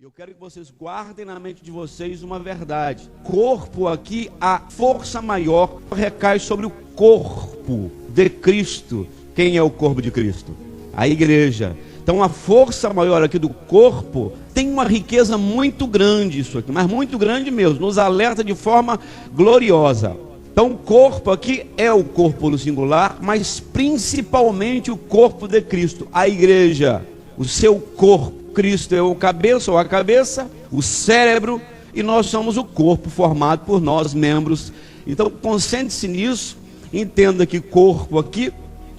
E eu quero que vocês guardem na mente de vocês uma verdade. Corpo aqui, a força maior recai sobre o corpo de Cristo. Quem é o corpo de Cristo? A igreja. Então a força maior aqui do corpo tem uma riqueza muito grande, isso aqui, mas muito grande mesmo, nos alerta de forma gloriosa. Então o corpo aqui é o corpo no singular, mas principalmente o corpo de Cristo, a igreja, o seu corpo. Cristo é o cabeça ou a cabeça, o cérebro, e nós somos o corpo formado por nós, membros. Então concentre-se nisso, entenda que corpo aqui,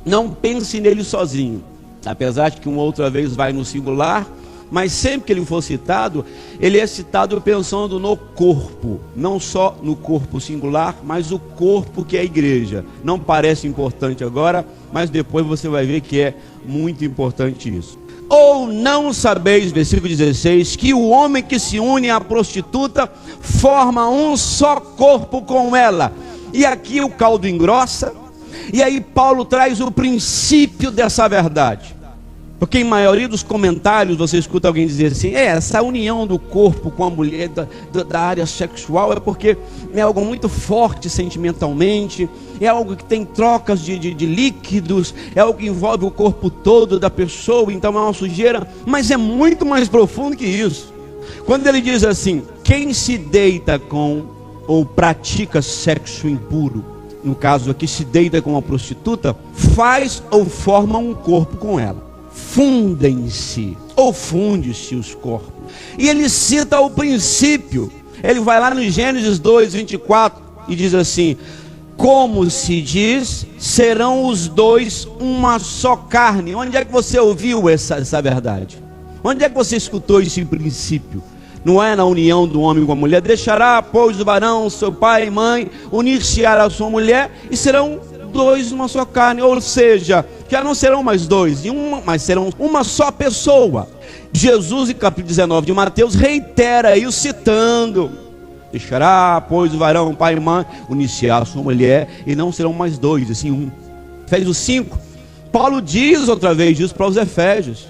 não pense nele sozinho, apesar de que uma outra vez vai no singular, mas sempre que ele for citado, ele é citado pensando no corpo, não só no corpo singular, mas o corpo que é a igreja. Não parece importante agora, mas depois você vai ver que é muito importante isso. Ou não sabeis, versículo 16, que o homem que se une à prostituta forma um só corpo com ela. E aqui o caldo engrossa, e aí Paulo traz o princípio dessa verdade. Porque em maioria dos comentários você escuta alguém dizer assim: essa união do corpo com a mulher da área sexual é porque é algo muito forte sentimentalmente, é algo que tem trocas de líquidos, é algo que envolve o corpo todo da pessoa, então é uma sujeira, mas é muito mais profundo que isso. Quando ele diz assim: quem se deita com ou pratica sexo impuro, no caso aqui se deita com uma prostituta, faz ou forma um corpo com ela. Fundem-se, ou funde-se os corpos. E ele cita o princípio. Ele vai lá no Gênesis 2, 24 e diz assim: como se diz, serão os dois uma só carne. Onde é que você ouviu essa verdade? Onde é que você escutou esse princípio? Não é na união do homem com a mulher? Deixará, pois, o varão, seu pai e mãe, unir-se-á a sua mulher, e serão dois uma só carne. Ou seja, já não serão mais dois, mas serão uma só pessoa. Jesus, em capítulo 19 de Mateus, reitera isso citando: deixará, pois, o varão, pai e mãe, unir-se-á a sua mulher, e não serão mais dois, assim um. Efésios 5, Paulo diz outra vez isso para os Efésios: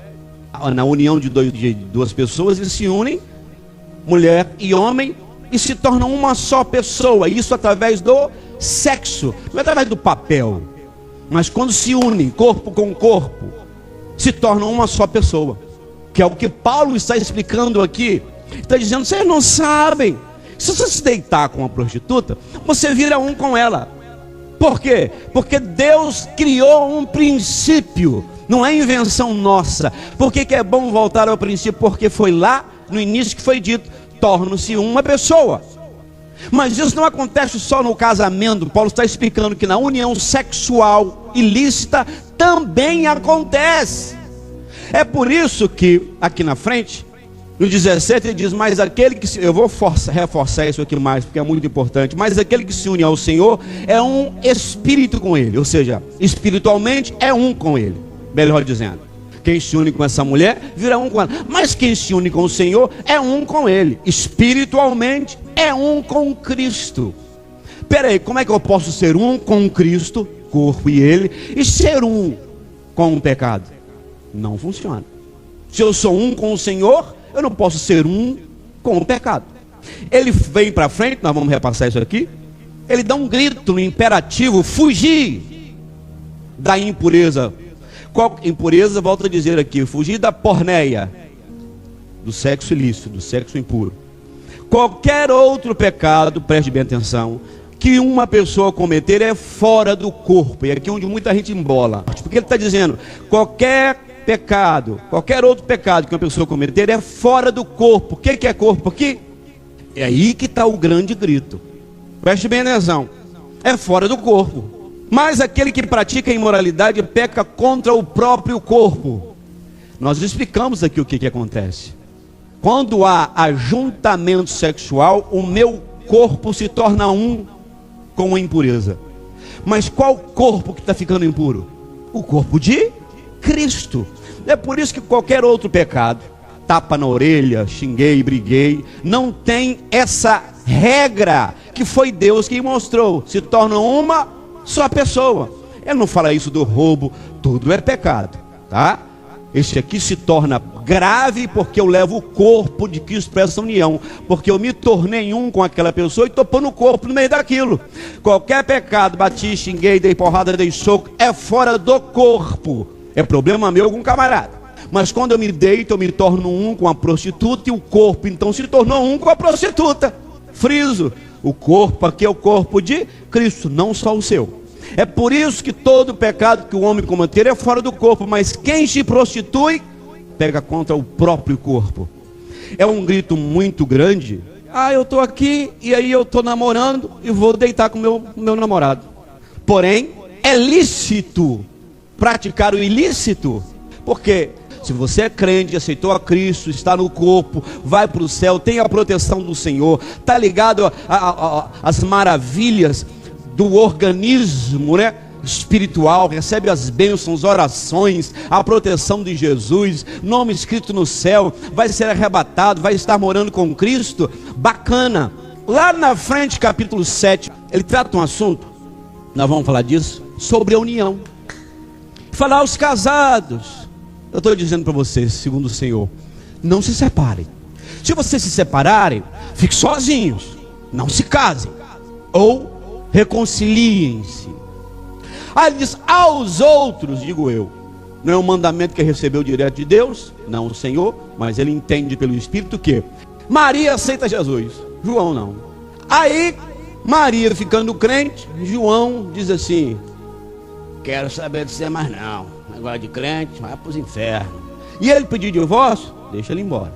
na união de duas pessoas, eles se unem, mulher e homem, e se tornam uma só pessoa. Isso através do sexo, não é através do papel, mas quando se unem corpo com corpo, se tornam uma só pessoa, que é o que Paulo está explicando aqui. Está dizendo: vocês não sabem, se você se deitar com uma prostituta, você vira um com ela. Por quê? Porque Deus criou um princípio, não é invenção nossa. Por que é bom voltar ao princípio? Porque foi lá no início que foi dito: tornam-se uma pessoa. Mas isso não acontece só no casamento. Paulo está explicando que na união sexual ilícita também acontece. É por isso que aqui na frente, no 17, ele diz: mas aquele que se... eu vou reforçar isso aqui mais, porque é muito importante. Mas aquele que se une ao Senhor é um espírito com ele, ou seja, espiritualmente é um com ele, melhor dizendo. Quem se une com essa mulher vira um com ela. Mas quem se une com o Senhor é um com ele. Espiritualmente é um com Cristo. Peraí, como é que eu posso ser um com Cristo, corpo e ele, e ser um com o pecado? Não funciona. Se eu sou um com o Senhor, eu não posso ser um com o pecado. Ele vem para frente, nós vamos repassar isso aqui. Ele dá um grito no imperativo: fugir da impureza. Qual impureza? Volto a dizer aqui: fugir da porneia, do sexo ilícito, do sexo impuro. Qualquer outro pecado, preste bem atenção, que uma pessoa cometer é fora do corpo. E aqui é onde muita gente embola, porque ele está dizendo: qualquer pecado, qualquer outro pecado que uma pessoa cometer é fora do corpo. O que é corpo aqui? É aí que está o grande grito. Preste bem atenção: é fora do corpo. Mas aquele que pratica a imoralidade peca contra o próprio corpo. Nós explicamos aqui o que acontece. Quando há ajuntamento sexual, o meu corpo se torna um com a impureza. Mas qual corpo que está ficando impuro? O corpo de Cristo. É por isso que qualquer outro pecado, tapa na orelha, xinguei, briguei, não tem essa regra que foi Deus que mostrou. Se torna uma só pessoa. Ele não fala isso do roubo, tudo é pecado, tá? Esse aqui se torna grave porque eu levo o corpo de Cristo para essa união, porque eu me tornei um com aquela pessoa e estou pondo o corpo no meio daquilo. Qualquer pecado, bati, xinguei, dei porrada, dei soco, é fora do corpo, é problema meu com um camarada. Mas quando eu me deito, eu me torno um com a prostituta, e o corpo então se tornou um com a prostituta. Friso, o corpo aqui é o corpo de Cristo, não só o seu. É por isso que todo pecado que o homem cometer é fora do corpo, mas quem se prostitui, pega contra o próprio corpo. É um grito muito grande. Eu estou aqui e aí eu estou namorando e vou deitar com meu namorado. Porém, é lícito praticar o ilícito, porque se você é crente, aceitou a Cristo, está no corpo, vai para o céu, tem a proteção do Senhor, está ligado às maravilhas do organismo, né, espiritual, recebe as bênçãos, orações, a proteção de Jesus, nome escrito no céu, vai ser arrebatado, vai estar morando com Cristo, bacana. Lá na frente, capítulo 7, ele trata um assunto, nós vamos falar disso, sobre a união. Falar aos casados, eu estou dizendo para vocês, segundo o Senhor, não se separem. Se vocês se separarem, fiquem sozinhos, não se casem, ou reconciliem-se. Ele diz, aos outros, digo eu, não é um mandamento que recebeu direto de Deus, não o Senhor, mas ele entende pelo Espírito que Maria aceita Jesus, João não. Aí, Maria ficando crente, João diz assim, quero saber de você mais não, negócio de crente, vai para os infernos. E ele pediu divórcio, deixa ele embora.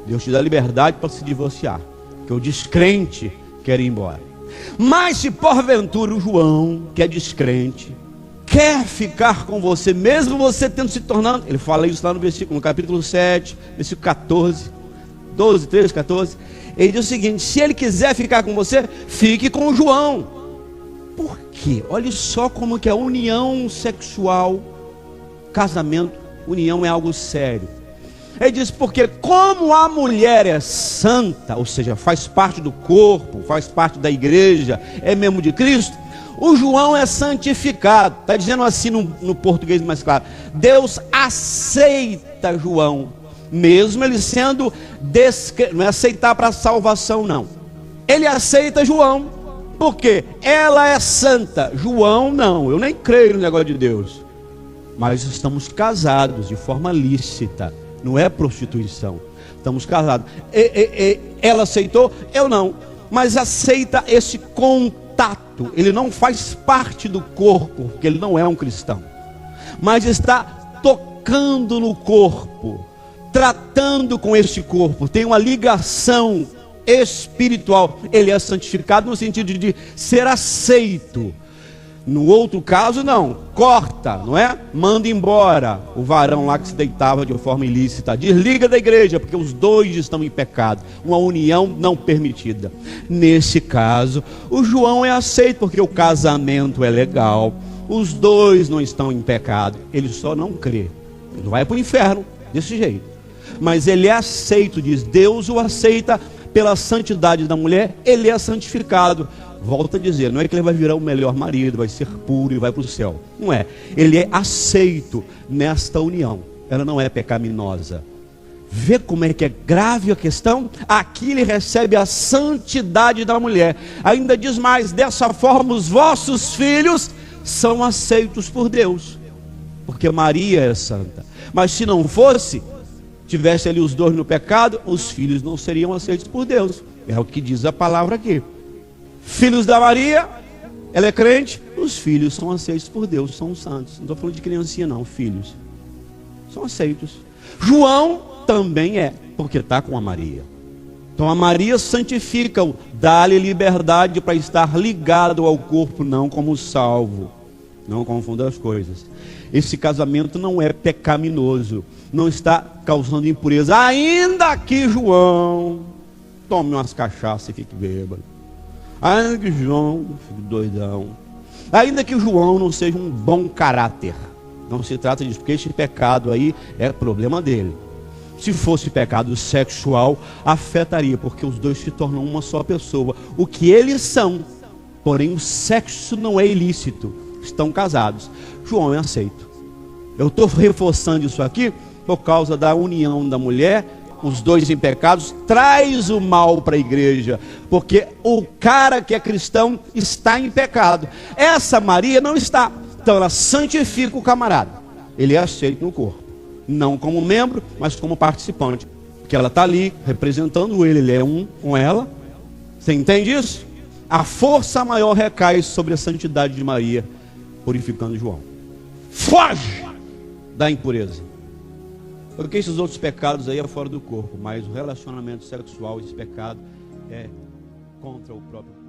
Deus te dá liberdade para se divorciar, porque o descrente quer ir embora. Mas se porventura o João, que é descrente, quer ficar com você, mesmo você tendo se tornado, ele fala isso lá no capítulo 7, versículo 14, 12, 13, 14, ele diz o seguinte, se ele quiser ficar com você, fique com o João. Por quê? Olha só como que a união sexual, casamento, união é algo sério. Ele diz, porque como a mulher é santa, ou seja, faz parte do corpo, faz parte da igreja, é membro de Cristo, o João é santificado. Está dizendo assim no português mais claro, Deus aceita João, mesmo ele sendo não é aceitar para salvação não, ele aceita João, porque ela é santa, João não, eu nem creio no negócio de Deus, mas estamos casados de forma lícita, não é prostituição, estamos casados. Ela aceitou, eu não, mas aceita esse contato. Ele não faz parte do corpo, porque ele não é um cristão, mas está tocando no corpo, tratando com este corpo, tem uma ligação espiritual. Ele é santificado no sentido de ser aceito. No outro caso não, corta, não é? Manda embora o varão lá que se deitava de forma ilícita, desliga da igreja, porque os dois estão em pecado, uma união não permitida. Nesse caso, o João é aceito, porque o casamento é legal, os dois não estão em pecado, ele só não crê, ele vai para o inferno, desse jeito, mas ele é aceito, diz, Deus o aceita pela santidade da mulher, ele é santificado. Volto a dizer, não é que ele vai virar o melhor marido, vai ser puro e vai para o céu. Não é. Ele é aceito nesta união. Ela não é pecaminosa. Vê como é que é grave a questão? Aqui ele recebe a santidade da mulher. Ainda diz mais, dessa forma os vossos filhos são aceitos por Deus. Porque Maria é santa. Mas se não fosse, tivesse ali os dois no pecado, os filhos não seriam aceitos por Deus. É o que diz a palavra aqui. Filhos da Maria, ela é crente, os filhos são aceitos por Deus, são santos. Não estou falando de criancinha não, filhos são aceitos. João também é, porque está com a Maria. Então a Maria santifica-o, dá-lhe liberdade para estar ligado ao corpo, não como salvo. Não confunda as coisas. Esse casamento não é pecaminoso, não está causando impureza, ainda que João tome umas cachaças e fique bêbado, ainda que João fique doidão, ainda que João não seja um bom caráter. Não se trata disso, porque esse pecado aí é problema dele. Se fosse pecado sexual, afetaria, porque os dois se tornam uma só pessoa, o que eles são. Porém o sexo não é ilícito, estão casados. João é aceito. Eu estou reforçando isso aqui por causa da união da mulher, os dois em pecados, traz o mal para a igreja, porque o cara que é cristão está em pecado. Essa Maria não está, então ela santifica o camarada, ele é aceito no corpo, não como membro, mas como participante, porque ela está ali representando ele, ele é um com ela. Você entende isso? A força maior recai sobre a santidade de Maria, purificando João. Foge da impureza. Porque esses outros pecados aí é fora do corpo, mas o relacionamento sexual, esse pecado é contra o próprio corpo.